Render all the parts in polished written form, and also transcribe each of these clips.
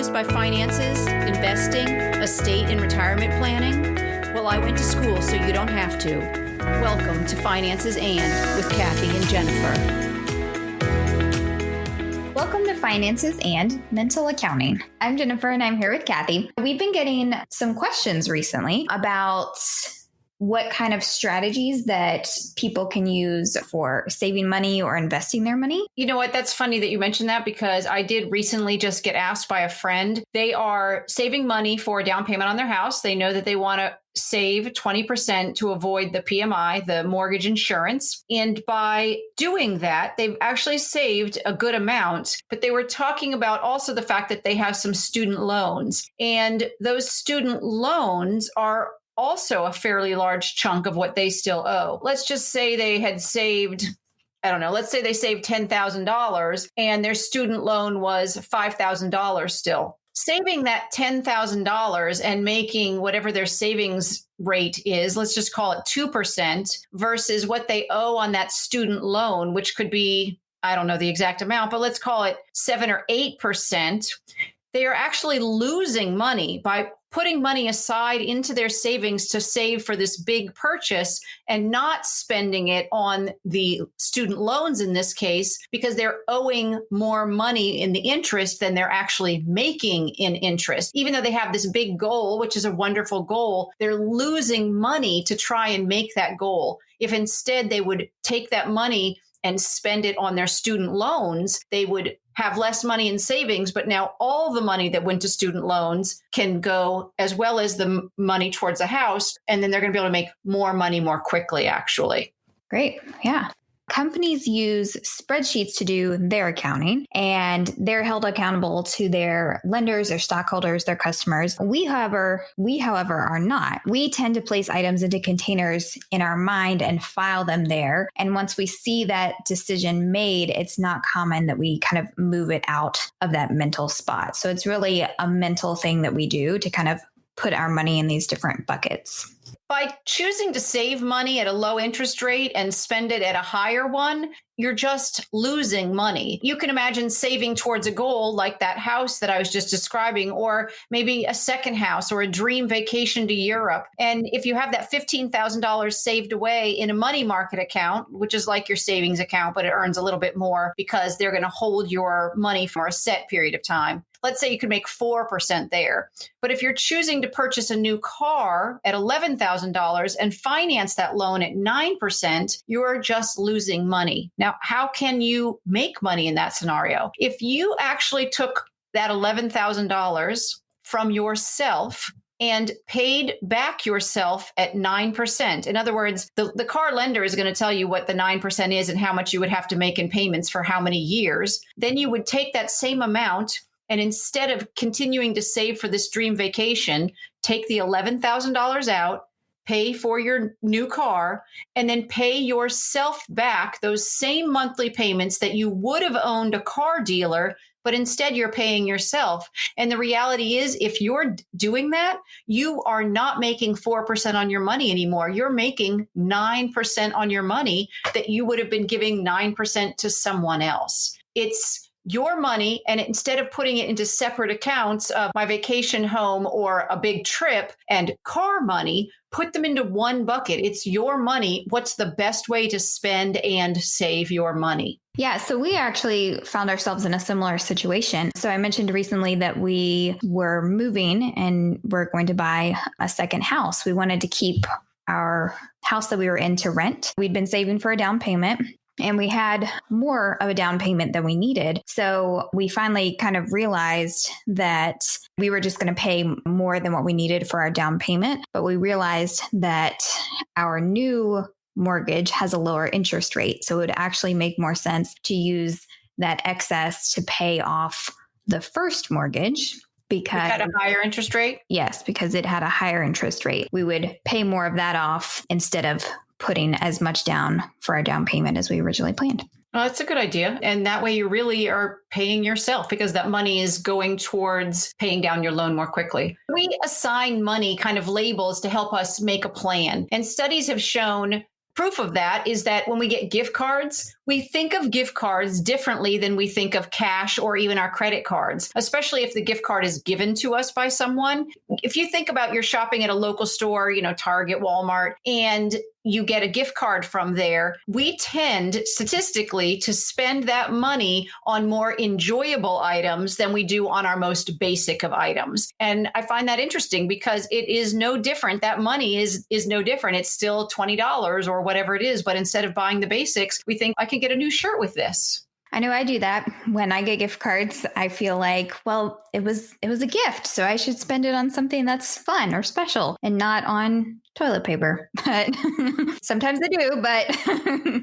confused by finances, investing, estate and retirement planning? Well, I went to school so you don't have to. Welcome to Finances and with Kathy and Jennifer. Welcome to Finances and Mental Accounting. I'm Jennifer and I'm here with Kathy. We've been getting some questions recently about what kind of strategies that people can use for saving money or investing their money. You know what? That's funny that you mentioned that because I did recently just get asked by a friend. They are saving money for a down payment on their house. They know that they want to save 20% to avoid the PMI, the mortgage insurance. And by doing that, they've actually saved a good amount. But they were talking about also the fact that they have some student loans. And those student loans are also a fairly large chunk of what they still owe. Let's just say they had saved, let's say they saved $10,000 and their student loan was $5,000 still. Saving that $10,000 and making whatever their savings rate is, let's just call it 2% versus what they owe on that student loan, which could be, I don't know the exact amount, but let's call it 7 or 8%. They are actually losing money by putting money aside into their savings to save for this big purchase and not spending it on the student loans in this case, because they're owing more money in the interest than they're actually making in interest. Even though they have this big goal, which is a wonderful goal, they're losing money to try and make that goal. If instead they would take that money and spend it on their student loans, they would have less money in savings, but now all the money that went to student loans can go as well as the money towards a house. And then they're going to be able to make more money more quickly, actually. Great. Yeah. Companies use spreadsheets to do their accounting, and they're held accountable to their lenders, their stockholders, their customers. We, however, are not. We tend to place items into containers in our mind and file them there. And once we see that decision made, it's not common that we kind of move it out of that mental spot. So it's really a mental thing that we do to kind of put our money in these different buckets. By choosing to save money at a low interest rate and spend it at a higher one, you're just losing money. You can imagine saving towards a goal like that house that I was just describing, or maybe a second house or a dream vacation to Europe. And if you have that $15,000 saved away in a money market account, which is like your savings account, but it earns a little bit more because they're going to hold your money for a set period of time. Let's say you could make 4% there. But if you're choosing to purchase a new car at $11,000 and finance that loan at 9%, you're just losing money. Now, how can you make money in that scenario? If you actually took that $11,000 from yourself and paid back yourself at 9%. In other words, the car lender is going to tell you what the 9% is and how much you would have to make in payments for how many years. Then you would take that same amount, and instead of continuing to save for this dream vacation, take the $11,000 out, pay for your new car, and then pay yourself back those same monthly payments that you would have owned a car dealer, but instead you're paying yourself. And the reality is, if you're doing that, you are not making 4% on your money anymore. You're making 9% on your money that you would have been giving 9% to someone else. It's your money, and instead of putting it into separate accounts of my vacation home or a big trip and car money, put them into one bucket. It's your money. What's the best way to spend and save your money? Yeah, so we actually found ourselves in a similar situation. So I mentioned recently that we were moving and we're going to buy a second house. We wanted to keep our house that we were in to rent. We'd been saving for a down payment, and we had more of a down payment than we needed. So we finally kind of realized that we were just going to pay more than what we needed for our down payment. But we realized that our new mortgage has a lower interest rate. So it would actually make more sense to use that excess to pay off the first mortgage. Because it had a higher interest rate? Yes, because it had a higher interest rate. We would pay more of that off instead of putting as much down for our down payment as we originally planned. Well, that's a good idea. And that way you really are paying yourself because that money is going towards paying down your loan more quickly. We assign money kind of labels to help us make a plan. And studies have shown proof of that is that when we get gift cards, We think of gift cards differently than we think of cash or even our credit cards, especially if the gift card is given to us by someone. If you think about you're shopping at a local store, Target, Walmart, and you get a gift card from there, we tend statistically to spend that money on more enjoyable items than we do on our most basic of items. And I find that interesting because it is no different. That money is no different. It's still $20 or whatever it is. But instead of buying the basics, we think I can get a new shirt with this. I know I do that. When I get gift cards, I feel like, well, it was a gift, so I should spend it on something that's fun or special and not on toilet paper. But sometimes I do, but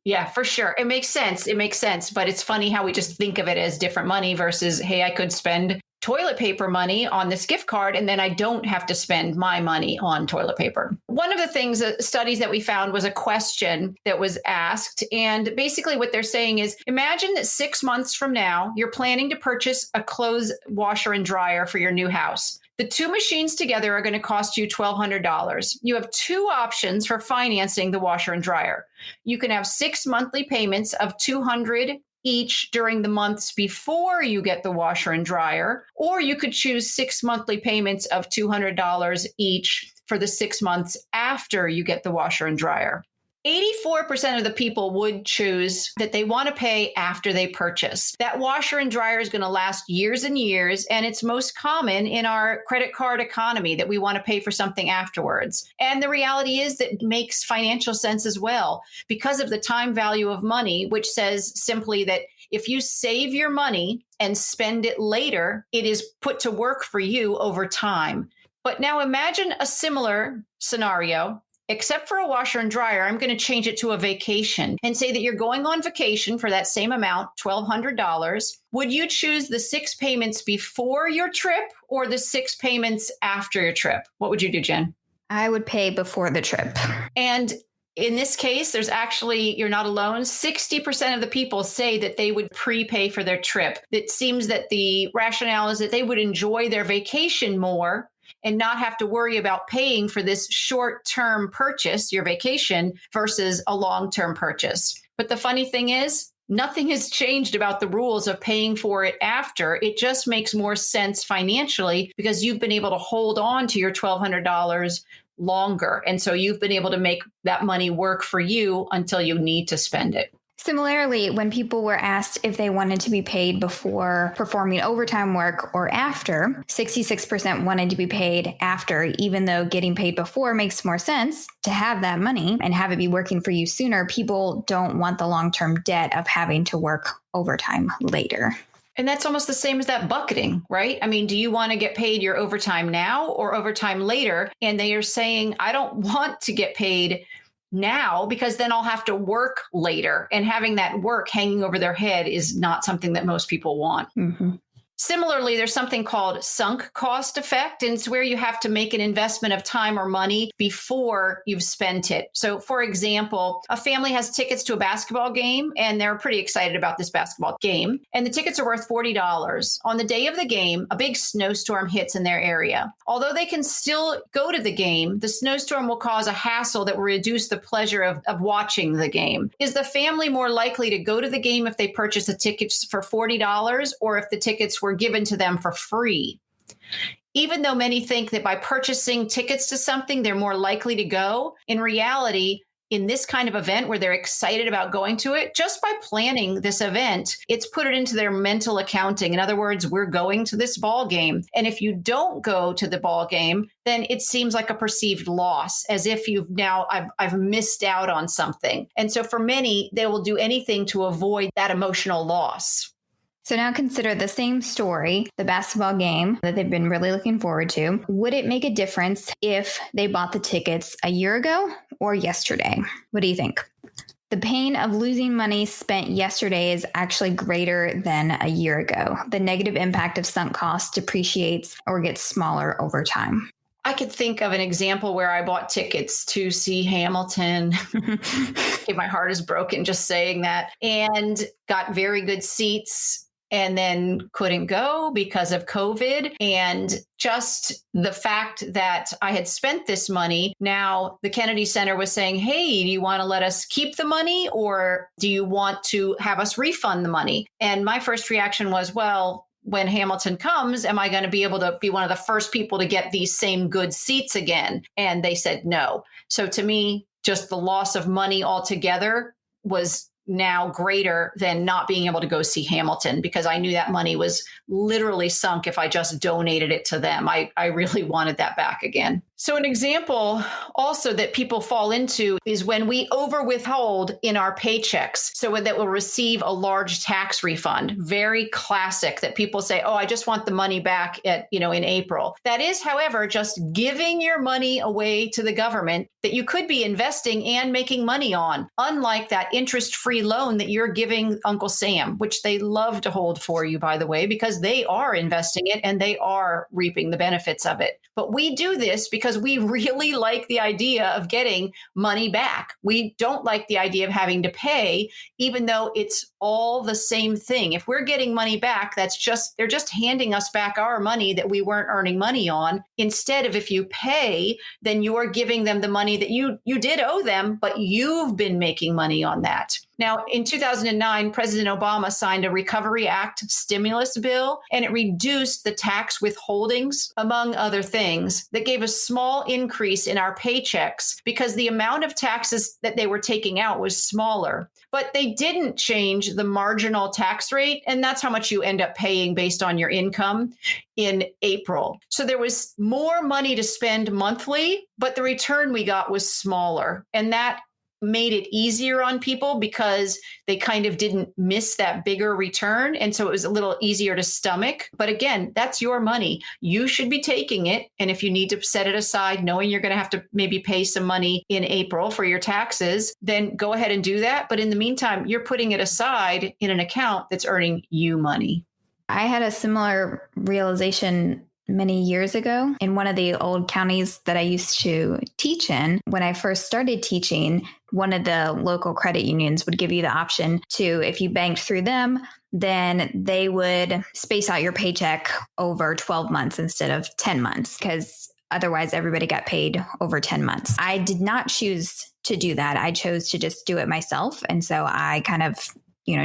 yeah, for sure. It makes sense. But it's funny how we just think of it as different money versus, hey, I could spend toilet paper money on this gift card, and then I don't have to spend my money on toilet paper. One of the things, studies that we found was a question that was asked. And basically what they're saying is, imagine that 6 months from now, you're planning to purchase a clothes washer and dryer for your new house. The two machines together are going to cost you $1,200. You have two options for financing the washer and dryer. You can have 6 monthly payments of $200 each during the months before you get the washer and dryer, or you could choose 6 monthly payments of $200 each for the 6 months after you get the washer and dryer. 84% of the people would choose that they want to pay after they purchase. That washer and dryer is going to last years and years, and it's most common in our credit card economy that we want to pay for something afterwards. And the reality is that it makes financial sense as well because of the time value of money, which says simply that if you save your money and spend it later, it is put to work for you over time. But now imagine a similar scenario. Except for a washer and dryer, I'm going to change it to a vacation and say that you're going on vacation for that same amount, $1,200. Would you choose the 6 payments before your trip or the 6 payments after your trip? What would you do, Jen? I would pay before the trip. And in this case, you're not alone. 60% of the people say that they would prepay for their trip. It seems that the rationale is that they would enjoy their vacation more and not have to worry about paying for this short-term purchase, your vacation, versus a long-term purchase. But the funny thing is, nothing has changed about the rules of paying for it after. It just makes more sense financially because you've been able to hold on to your $1,200 longer. And so you've been able to make that money work for you until you need to spend it. Similarly, when people were asked if they wanted to be paid before performing overtime work or after, 66% wanted to be paid after, even though getting paid before makes more sense to have that money and have it be working for you sooner. People don't want the long-term debt of having to work overtime later. And that's almost the same as that bucketing, right? I mean, do you want to get paid your overtime now or overtime later? And they are saying, I don't want to get paid now because then I'll have to work later. And having that work hanging over their head is not something that most people want. Mm-hmm. Similarly, there's something called sunk cost effect, and it's where you have to make an investment of time or money before you've spent it. So, for example, a family has tickets to a basketball game, and they're pretty excited about this basketball game, and the tickets are worth $40. On the day of the game, a big snowstorm hits in their area. Although they can still go to the game, the snowstorm will cause a hassle that will reduce the pleasure of watching the game. Is the family more likely to go to the game if they purchase the tickets for $40 or if the tickets were given to them for free? Even though many think that by purchasing tickets to something, they're more likely to go, in reality, in this kind of event where they're excited about going to it, just by planning this event, it's put it into their mental accounting. In other words, we're going to this ball game. And if you don't go to the ball game, then it seems like a perceived loss, as if I've missed out on something. And so for many, they will do anything to avoid that emotional loss. So now consider the same story, the basketball game that they've been really looking forward to. Would it make a difference if they bought the tickets a year ago or yesterday? What do you think? The pain of losing money spent yesterday is actually greater than a year ago. The negative impact of sunk costs depreciates or gets smaller over time. I could think of an example where I bought tickets to see Hamilton. My heart is broken just saying that. And got very good seats. and then couldn't go because of COVID. And just the fact that I had spent this money, now the Kennedy Center was saying, hey, do you want to let us keep the money or do you want to have us refund the money? And my first reaction was, well, when Hamilton comes, am I going to be able to be one of the first people to get these same good seats again? And they said no. So to me, just the loss of money altogether was now greater than not being able to go see Hamilton, because I knew that money was literally sunk if I just donated it to them. I really wanted that back again. So an example also that people fall into is when we over withhold in our paychecks. So that we'll receive a large tax refund. Very classic that people say, oh, I just want the money back in April. That is, however, just giving your money away to the government that you could be investing and making money on, unlike that interest-free loan that you're giving Uncle Sam, which they love to hold for you, by the way, because they are investing it and they are reaping the benefits of it. But we do this because we really like the idea of getting money back. We don't like the idea of having to pay, even though it's all the same thing. If we're getting money back, they're just handing us back our money that we weren't earning money on. Instead of if you pay, then you're giving them the money that you did owe them, but you've been making money on that. Now, in 2009, President Obama signed a Recovery Act stimulus bill, and it reduced the tax withholdings, among other things, that gave a small increase in our paychecks because the amount of taxes that they were taking out was smaller. But they didn't change the marginal tax rate, and that's how much you end up paying based on your income in April. So there was more money to spend monthly, but the return we got was smaller. And that made it easier on people because they kind of didn't miss that bigger return. And so it was a little easier to stomach. But again, that's your money. You should be taking it. And if you need to set it aside, knowing you're going to have to maybe pay some money in April for your taxes, then go ahead and do that. But in the meantime, you're putting it aside in an account that's earning you money. I had a similar realization many years ago in one of the old counties that I used to teach in. When I first started teaching, one of the local credit unions would give you the option to, if you banked through them, then they would space out your paycheck over 12 months instead of 10 months, because otherwise everybody got paid over 10 months. I did not choose to do that. I chose to just do it myself. And so I kind of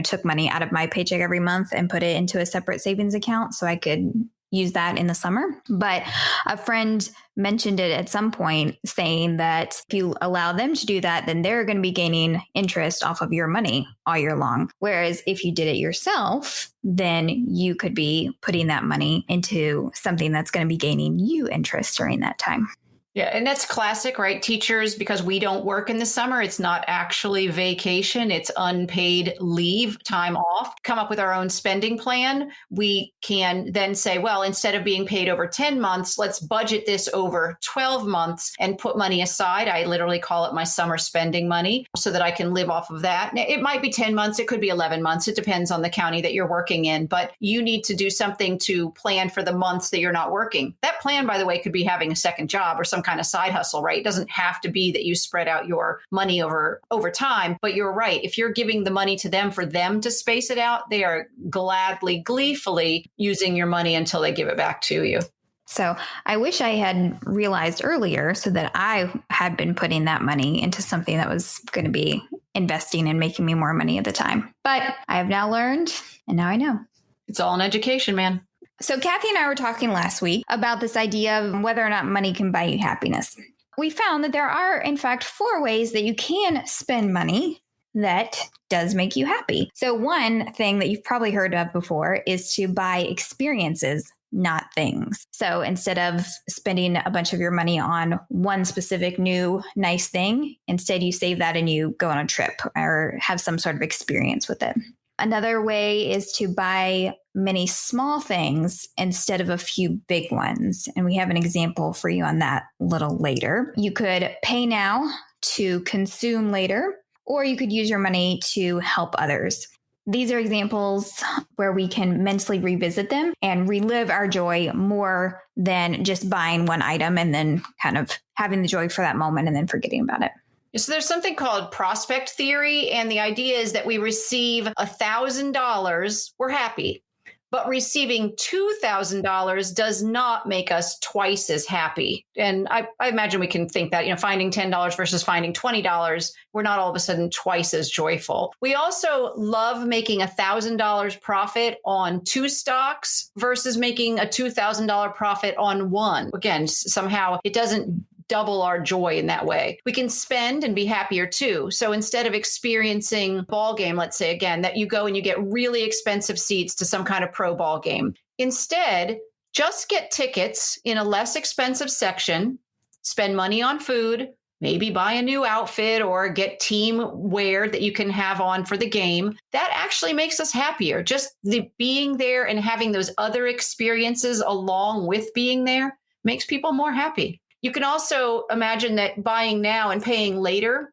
took money out of my paycheck every month and put it into a separate savings account so I could use that in the summer. But a friend mentioned it at some point, saying that if you allow them to do that, then they're going to be gaining interest off of your money all year long. Whereas if you did it yourself, then you could be putting that money into something that's going to be gaining you interest during that time. Yeah, and that's classic, right? Teachers, because we don't work in the summer, it's not actually vacation, it's unpaid leave, time off. Come up with our own spending plan. We can then say, well, instead of being paid over 10 months, let's budget this over 12 months and put money aside. I literally call it my summer spending money so that I can live off of that. It might be 10 months, it could be 11 months. It depends on the county that you're working in, but you need to do something to plan for the months that you're not working. That plan, by the way, could be having a second job or some kind of side hustle, right? It doesn't have to be that you spread out your money over time, but you're right. If you're giving the money to them for them to space it out, they are gleefully using your money until they give it back to you. So I wish I had realized earlier so that I had been putting that money into something that was going to be investing and making me more money at the time. But I have now learned, and now I know. It's all an education, man. So Kathy and I were talking last week about this idea of whether or not money can buy you happiness. We found that there are, in fact, 4 ways that you can spend money that does make you happy. So one thing that you've probably heard of before is to buy experiences, not things. So instead of spending a bunch of your money on one specific new nice thing, instead you save that and you go on a trip or have some sort of experience with it. Another way is to buy many small things instead of a few big ones. And we have an example for you on that a little later. You could pay now to consume later, or you could use your money to help others. These are examples where we can mentally revisit them and relive our joy more than just buying one item and then kind of having the joy for that moment and then forgetting about it. So there's something called prospect theory. And the idea is that we receive $1,000, we're happy. but receiving $2,000 does not make us twice as happy. And I imagine we can think that, finding $10 versus finding $20, we're not all of a sudden twice as joyful. We also love making $1,000 profit on 2 stocks versus making a $2,000 profit on 1. Again, somehow it doesn't double our joy in that way. We can spend and be happier too. So instead of experiencing ball game, let's say again, that you go and you get really expensive seats to some kind of pro ball game, instead, just get tickets in a less expensive section, spend money on food, maybe buy a new outfit or get team wear that you can have on for the game. That actually makes us happier. Just the being there and having those other experiences along with being there makes people more happy. You can also imagine that buying now and paying later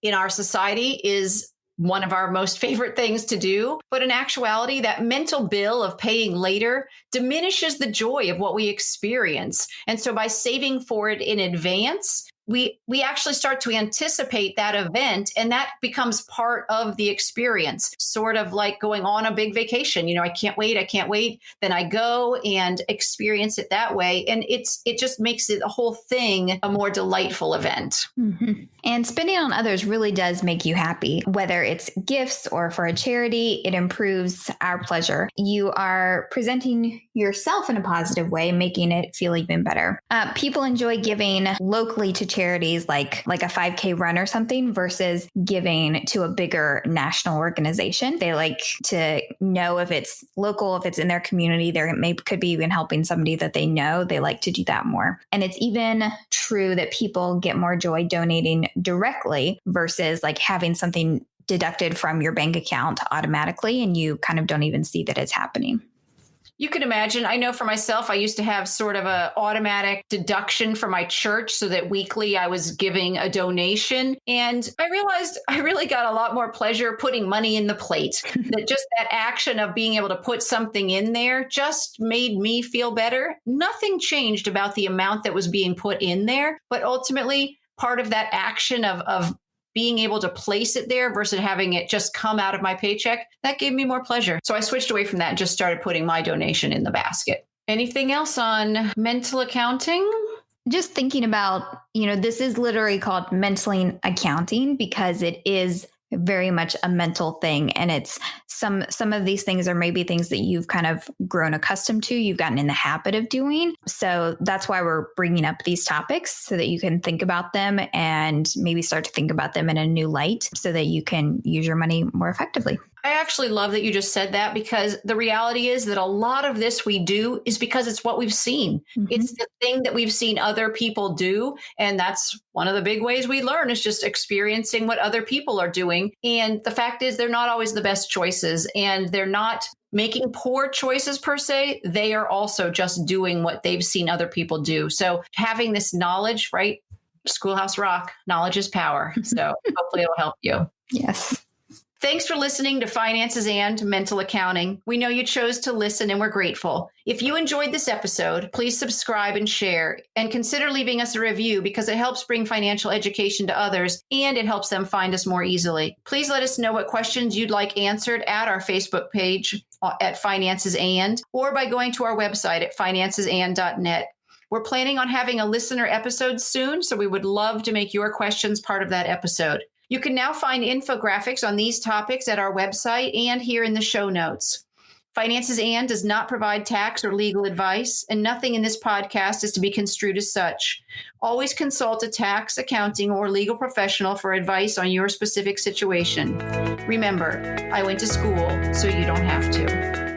in our society is one of our most favorite things to do. But in actuality, that mental bill of paying later diminishes the joy of what we experience. And so by saving for it in advance, we actually start to anticipate that event, and that becomes part of the experience, sort of like going on a big vacation. I can't wait. Then I go and experience it that way. And it just makes it a whole thing a more delightful event. Mm-hmm. And spending on others really does make you happy, whether it's gifts or for a charity. It improves our pleasure. You are presenting yourself in a positive way, making it feel even better. People enjoy giving locally to charities like a 5K run or something versus giving to a bigger national organization. They like to know if it's local, if it's in their community, could be even helping somebody that they know. They like to do that more. And it's even true that people get more joy donating directly versus like having something deducted from your bank account automatically and you kind of don't even see that it's happening. You can imagine, I know for myself, I used to have sort of an automatic deduction for my church so that weekly I was giving a donation. And I realized I really got a lot more pleasure putting money in the plate. that action of being able to put something in there just made me feel better. Nothing changed about the amount that was being put in there. But ultimately, part of that action of being able to place it there versus having it just come out of my paycheck, that gave me more pleasure. So I switched away from that and just started putting my donation in the basket. Anything else on mental accounting? Just thinking about, this is literally called mental accounting because it is very much a mental thing. And it's some of these things are maybe things that you've kind of grown accustomed to, you've gotten in the habit of doing. So that's why we're bringing up these topics so that you can think about them and maybe start to think about them in a new light so that you can use your money more effectively. I actually love that you just said that because the reality is that a lot of this we do is because it's what we've seen. Mm-hmm. It's the thing that we've seen other people do. And that's one of the big ways we learn is just experiencing what other people are doing. And the fact is they're not always the best choices and they're not making poor choices per se. They are also just doing what they've seen other people do. So having this knowledge, right? Schoolhouse Rock, knowledge is power. So hopefully it'll help you. Yes. Thanks for listening to Finances and Mental Accounting. We know you chose to listen and we're grateful. If you enjoyed this episode, please subscribe and share and consider leaving us a review because it helps bring financial education to others and it helps them find us more easily. Please let us know what questions you'd like answered at our Facebook page at Finances and or by going to our website at financesand.net. We're planning on having a listener episode soon, so we would love to make your questions part of that episode. You can now find infographics on these topics at our website and here in the show notes. Finances and does not provide tax or legal advice, and nothing in this podcast is to be construed as such. Always consult a tax, accounting, or legal professional for advice on your specific situation. Remember, I went to school so you don't have to.